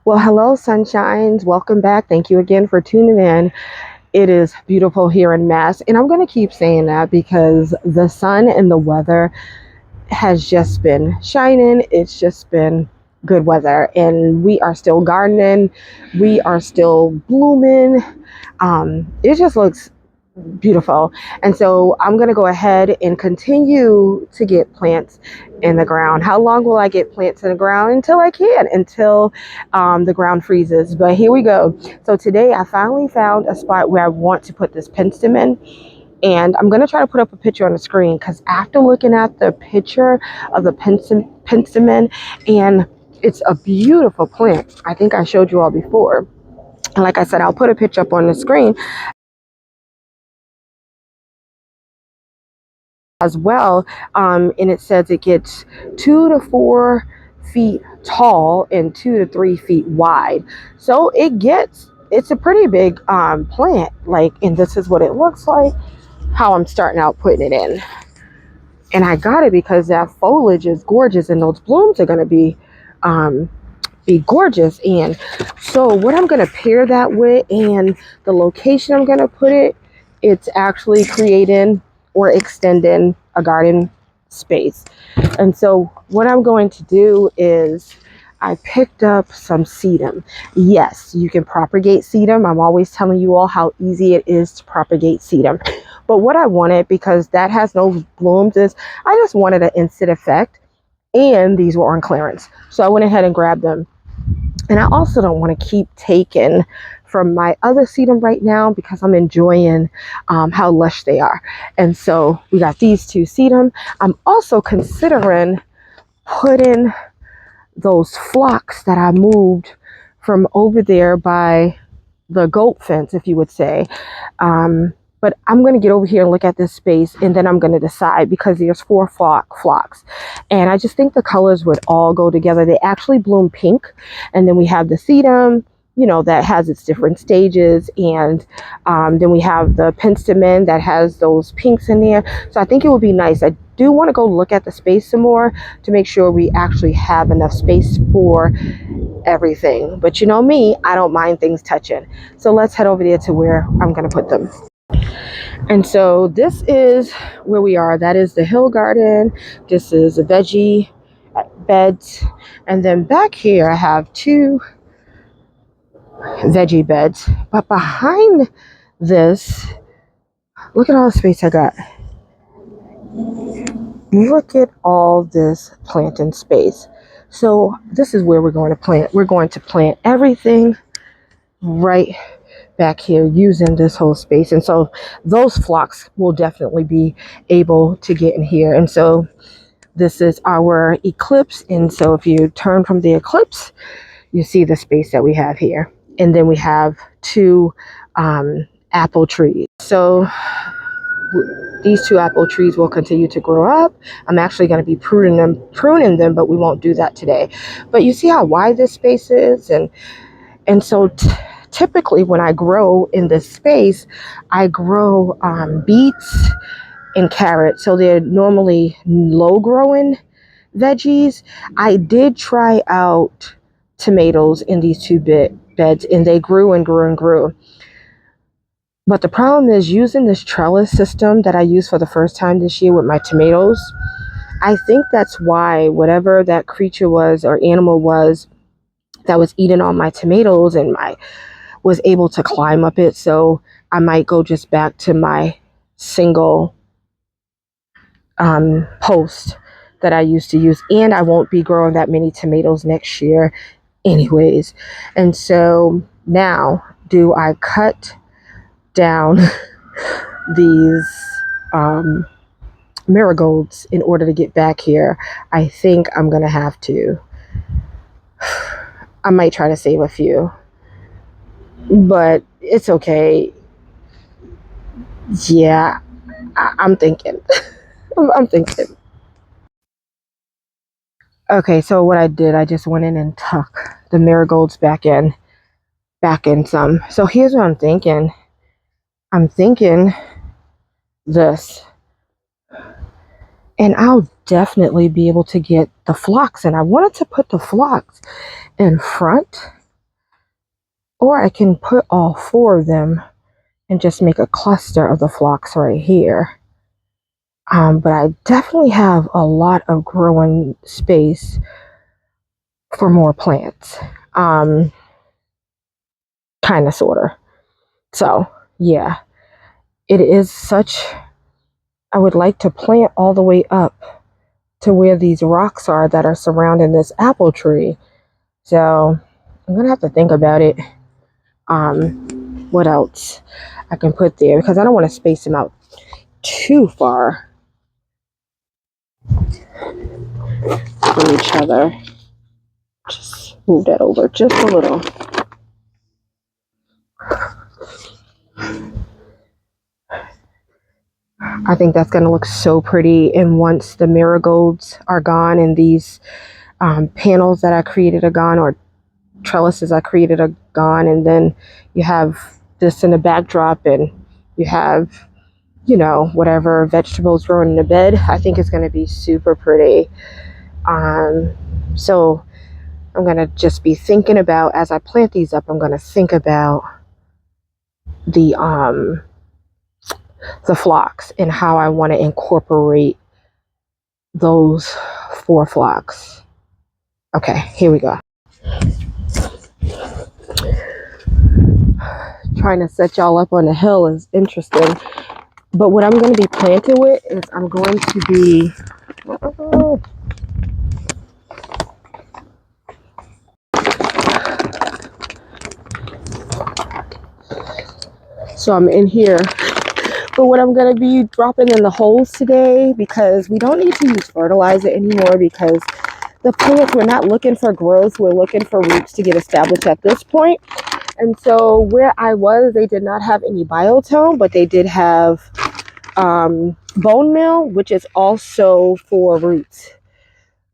Well, hello, sunshines. Welcome back. Thank you again for tuning in. It is beautiful here in Mass, and I'm going to keep saying that because the sun and the weather has just been shining. It's just been good weather, and we are still gardening. We are still blooming. It just looks beautiful. And so I'm going to go ahead and continue to get plants in the ground. How long will I get plants in the ground? Until I can, until the ground freezes. But here we go. So today I finally found a spot where I want to put this Penstemon. And I'm going to try to put up a picture on the screen because after looking at the picture of the Penstemon, and it's a beautiful plant. I think I showed you all before. And like I said, I'll put a picture up on the screen as well. And it says it gets 2 to 4 feet tall and 2 to 3 feet wide. So it's a pretty big plant. And this is what it looks like, how I'm starting out putting it in. And I got it because that foliage is gorgeous and those blooms are going to be gorgeous. And so what I'm going to pair that with and the location I'm going to put it, it's actually creating or extending a garden space. And so what I'm going to do is I picked up some sedum. Yes, you can propagate sedum. I'm always telling you all how easy it is to propagate sedum. But what I wanted, because that has no blooms, is I just wanted an instant effect. And these were on clearance. So I went ahead and grabbed them. And I also don't want to keep taking from my other sedum right now because I'm enjoying how lush they are. And so we got these two sedum. I'm also considering putting those phlox that I moved from over there by the goat fence, if you would say. But I'm going to get over here and look at this space, and then I'm going to decide because there's 4 phlox. And I just think the colors would all go together. They actually bloom pink. And then we have the sedum, that has its different stages. And then we have the Penstemon that has those pinks in there. So I think it would be nice. I do want to go look at the space some more to make sure we actually have enough space for everything. But you know me, I don't mind things touching. So let's head over there to where I'm going to put them. And so this is where we are. That is the hill garden. This is a veggie beds. And then back here I have 2 veggie beds. But behind this, look at all the space I got. Look at all this planting space. So this is where we're going to plant. We're going to plant everything right back here using this whole space. And so those phlox will definitely be able to get in here. And so this is our eclipse. And so if you turn from the eclipse, you see the space that we have here. And then we have 2 apple trees. So these 2 apple trees will continue to grow up. I'm actually going to be pruning them, but we won't do that today. But you see how wide this space is? And so typically when I grow in this space, I grow beets and carrots. So they're normally low growing veggies. I did try out tomatoes in these 2 beds, and they grew and grew and grew. But the problem is using this trellis system that I used for the first time this year with my tomatoes. I think that's why whatever that creature was or animal was that was eating all my tomatoes and was able to climb up it. So I might go just back to my single post that I used to use, and I won't be growing that many tomatoes next year anyways. And so now, do I cut down these marigolds in order to get back here? I think I'm gonna have to. I might try to save a few, but it's okay. Yeah, I'm thinking. I'm thinking. Okay, so what I did, I just went in and tucked the marigolds back in some. So here's what I'm thinking. I'm thinking this. And I'll definitely be able to get the phlox. And I wanted to put the phlox in front Or I can put all 4 of them and just make a cluster of the phlox right here. But I definitely have a lot of growing space for more plants. Kind of, sort of. So, yeah, it is such, I would like to plant all the way up to where these rocks are that are surrounding this apple tree. So, I'm going to have to think about it. What else I can put there, because I don't want to space them out too far from each other. Just move that over just a little. I think that's going to look so pretty. And once the marigolds are gone and these panels that I created are gone, or trellises I created are gone, and then you have this in the backdrop and you have, you know, whatever vegetables growing in the bed, I think it's going to be super pretty. So I'm going to just be thinking about, as I plant these up, I'm going to think about the phlox and how I want to incorporate those 4 phlox. Okay, here we go. Trying to set y'all up on the hill is interesting. But what I'm going to be planting with is I'm going to be... So I'm in here. But what I'm going to be dropping in the holes today, because we don't need to use fertilizer anymore, because the plants, we're not looking for growth. We're looking for roots to get established at this point. And so where I was, they did not have any biotone, but they did have bone meal, which is also for roots.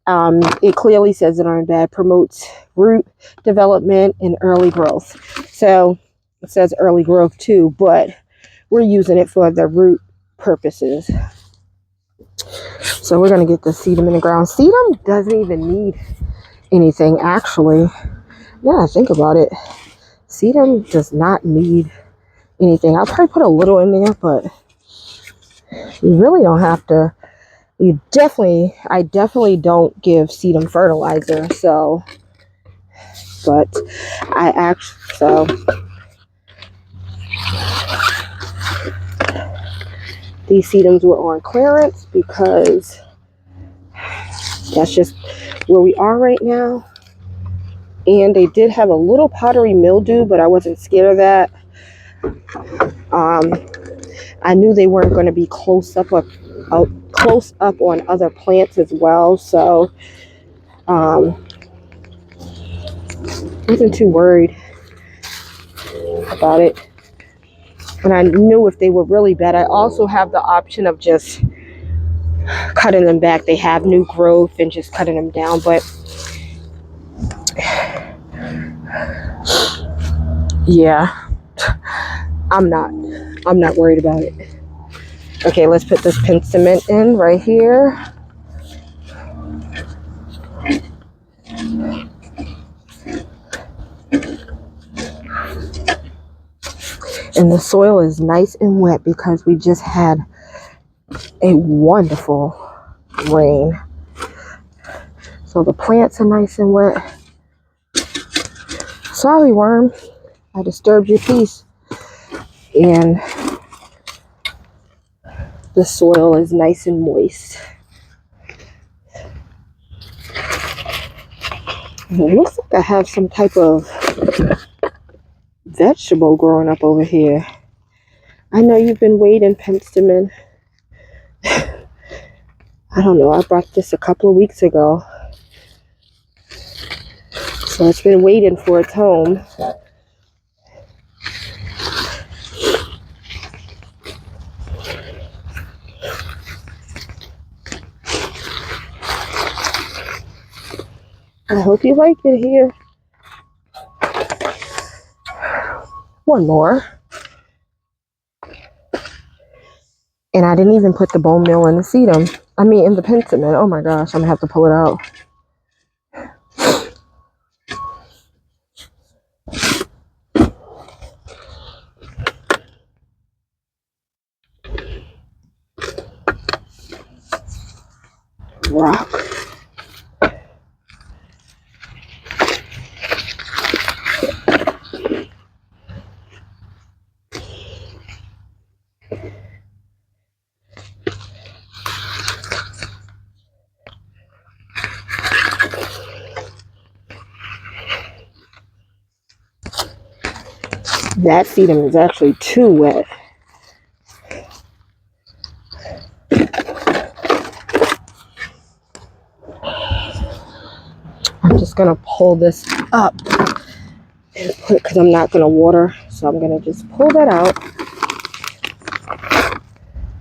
It clearly says it on the bag, promotes root development and early growth. So it says early growth too, but we're using it for the root purposes. So we're going to get the sedum in the ground. Sedum doesn't even need anything, actually. Now I think about it, sedum does not need anything. I'll probably put a little in there, but you really don't have to. I definitely don't give sedum fertilizer. So, but these sedums were on clearance because that's just where we are right now. And they did have a little powdery mildew, but I wasn't scared of that. I knew they weren't going to be close up on other plants as well, so wasn't too worried about it. And I knew if they were really bad, I also have the option of just cutting them back. They have new growth and just cutting them down, but yeah, I'm not worried about it. Okay, let's put this Penstemon in right here. And the soil is nice and wet because we just had a wonderful rain. So the plants are nice and wet. Sorry, worm, I disturbed your peace. And the soil is nice and moist. And it looks like I have some type of vegetable growing up over here. I know you've been waiting, Penstemon. I don't know, I brought this a couple of weeks ago. So it's been waiting for its home. I hope you like it here. One more. And I didn't even put the bone meal in the sedum. I mean, in the Penstemon. Oh my gosh, I'm gonna have to pull it out. rock. That sedum is actually too wet. I'm just gonna pull this up and put, because I'm not gonna water, so I'm gonna just pull that out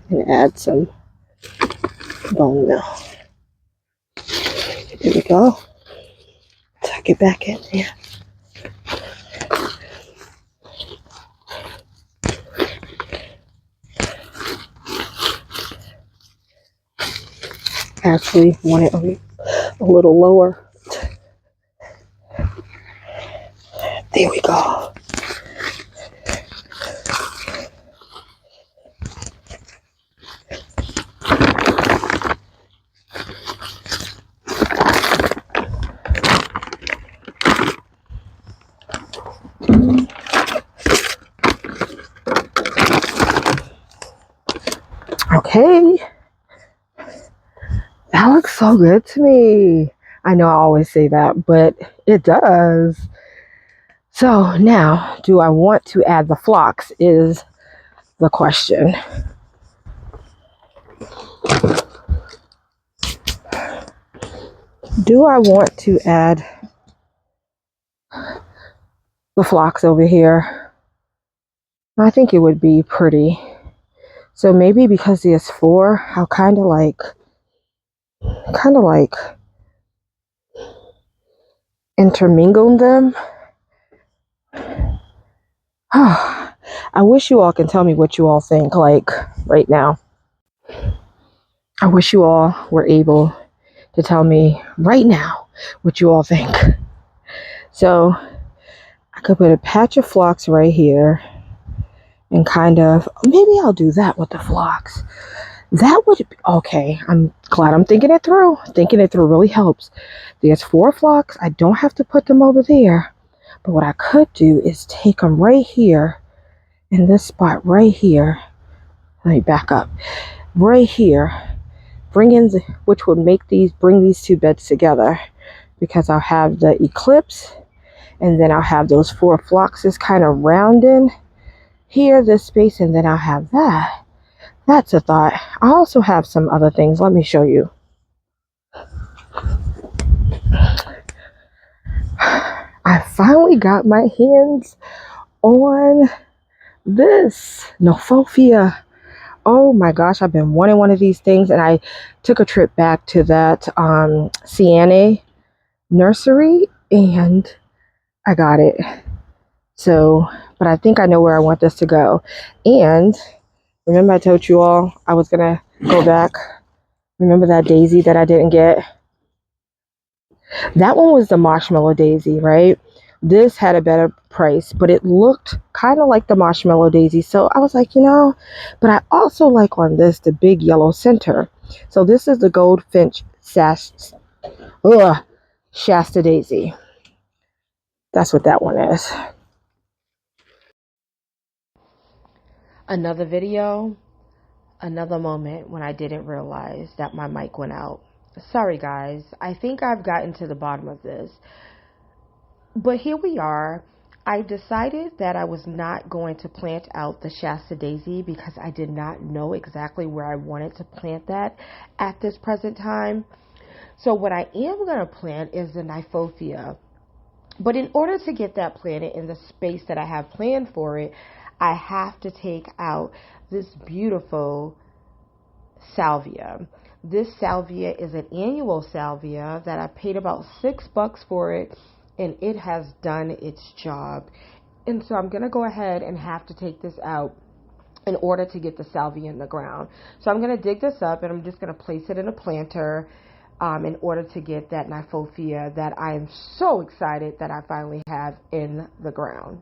and add some bone meal. There we go. Tuck it back in there. Actually want it a little lower. There we go. Okay. That looks so good to me. I know I always say that, but it does. So now, do I want to add the flocks is the question. Do I want to add the flocks over here? I think it would be pretty. So maybe because there's 4, I'll kind of like intermingle them. I wish you all can tell me what you all think, like right now. I wish you all were able to tell me right now what you all think. So I could put a patch of phlox right here and kind of, maybe I'll do that with the phlox. That would be, okay, I'm glad I'm thinking it through. Thinking it through really helps. There's 4 phlox. I don't have to put them over there. But what I could do is take them right here in this spot right here. Let me back up. Right here. Bring in, which would bring these 2 beds together, because I'll have the eclipse and then I'll have those 4 phloxes kind of rounding here, this space, and then I'll have that. That's a thought. I also have some other things. Let me show you. I finally got my hands on this Kniphofia. Oh my gosh, I've been wanting one of these things, and I took a trip back to that Sienna nursery and I got it. So, but I think I know where I want this to go. And remember I told you all I was gonna go back. Remember that daisy that I didn't get? That one was the marshmallow daisy, right? This had a better price, but it looked kind of like the marshmallow daisy. So I was like, but I also like on this, the big yellow center. So this is the goldfinch Shasta daisy. That's what that one is. Another video, another moment when I didn't realize that my mic went out. Sorry guys, I think I've gotten to the bottom of this. But here we are. I decided that I was not going to plant out the Shasta daisy because I did not know exactly where I wanted to plant that at this present time. So what I am going to plant is the Kniphofia. But in order to get that planted in the space that I have planned for it, I have to take out this beautiful salvia. This salvia is an annual salvia that I paid about $6 for it, and it has done its job. And so I'm going to go ahead and have to take this out in order to get the salvia in the ground. So I'm going to dig this up and I'm just going to place it in a planter in order to get that Kniphofia that I am so excited that I finally have in the ground.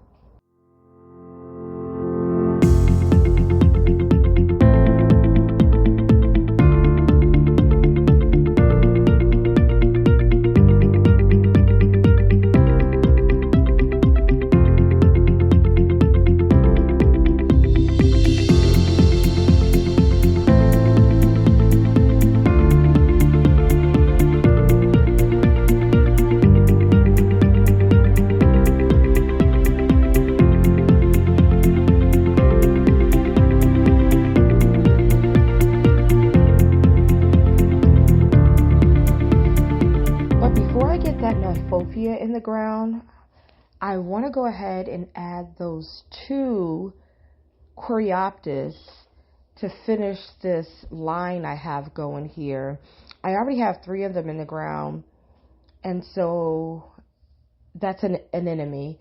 I want to go ahead and add those 2 Coreopsis to finish this line I have going here. I already have 3 of them in the ground, and so that's an enemy,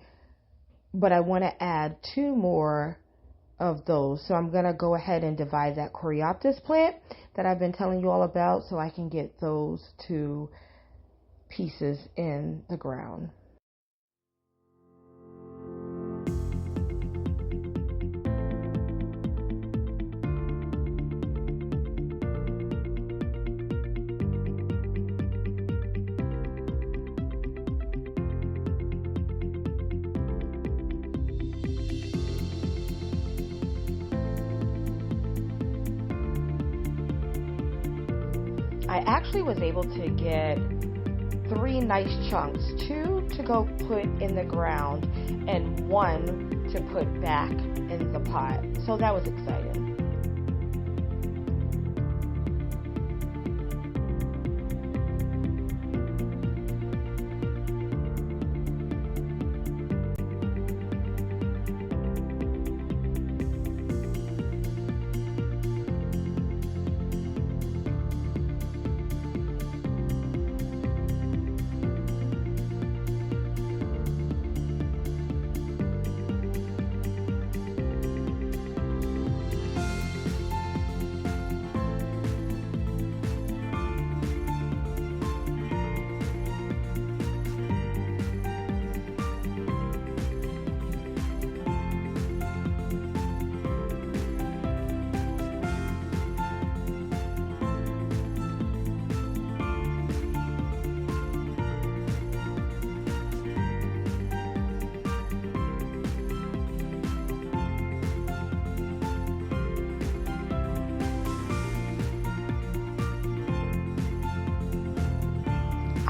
but I want to add 2 more of those. So I'm going to go ahead and divide that Coreopsis plant that I've been telling you all about so I can get those 2 pieces in the ground. I actually was able to get 3 nice chunks, 2 to go put in the ground and 1 to put back in the pot. So that was exciting.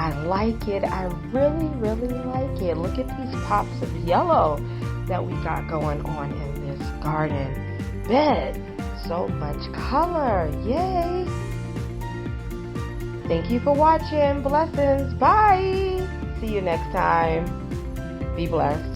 I like it. I really like it. Look at these pops of yellow that we got going on in this garden bed. So much color. Yay. Thank you for watching. Blessings. Bye. See you next time. Be blessed.